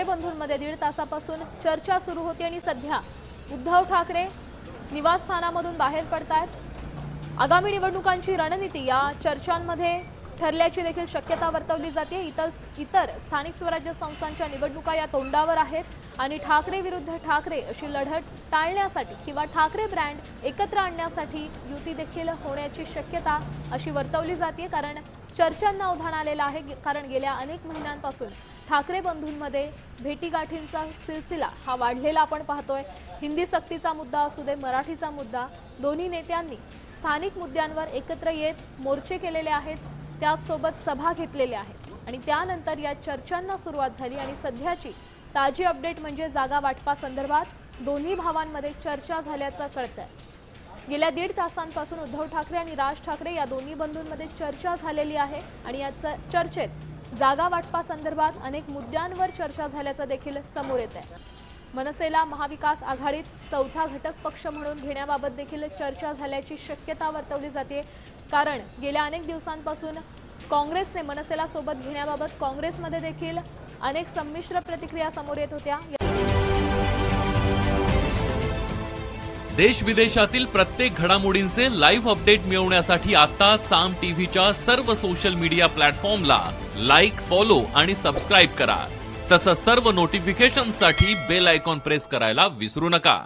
ठाकरे बंधूंमध्ये दीड तासापासून चर्चा सुरू होती आणि सध्या उद्धव ठाकरे निवासस्थानामधून बाहेर पडतायत। आगामी निवडणुकांची रणनीती या चर्चांमध्ये ठरल्याची देखील शक्यता वर्तवली जाते। इतर स्थानिक स्वराज्य संस्थांच्या निवडणुका या तोंडावर आहेत आणि ठाकरे विरुद्ध ठाकरे अशी लढत टाळण्यासाठी किंवा ठाकरे ब्रँड एकत्र आणण्यासाठी युती देखील होण्याची शक्यता अशी वर्तवली जाते। कारण चर्चांना उधाण आलेलं आहे, कारण गेल्या अनेक महिन्यांपासून ठाकरे बंधूंमध्ये भेटीगाठींचा सिलसिला हा वाढलेला आपण पाहतोय। हिंदी सक्तीचा मुद्दा असू दे, मराठीचा मुद्दा, दोन्ही नेत्यांनी स्थानिक मुद्द्यांवर एकत्र येत मोर्चे केलेले आहेत, त्याचसोबत सभा घेतलेल्या आहेत आणि त्यानंतर या चर्चांना सुरुवात झाली आणि सध्याची ताजी अपडेट म्हणजे जागा वाटपासंदर्भात दोन्ही भावांमध्ये चर्चा झाल्याचं कळतंय। गेल्या दीड तासांपासून उद्धव ठाकरे आणि राज ठाकरे या दोन्ही बंधूंमध्ये चर्चा झालेली आहे आणि या चर्चेत जागा वाटपासंदर्भात अनेक मुद्द्यांवर चर्चा झाल्याचं देखील समोर येत आहे। मनसेला महाविकास आघाडीत चौथा घटक पक्ष म्हणून घेण्याबाबत देखील चर्चा झाल्याची शक्यता वर्तवली जाते, कारण गेल्या अनेक दिवसांपासून काँग्रेसने मनसेला सोबत घेण्याबाबत काँग्रेसमध्ये देखील अनेक संमिश्र प्रतिक्रिया समोर येत होत्या। देश विदेशातील प्रत्येक घडामोडींचे लाईव्ह अपडेट मिळवण्यासाठी आता साम टीव्हीच्या सर्व सोशल मीडिया प्लॅटफॉर्मला लाईक, फॉलो आणि सबस्क्राइब करा। तसंच सर्व नोटिफिकेशनसाठी बेल आयकॉन प्रेस करायला विसरू नका।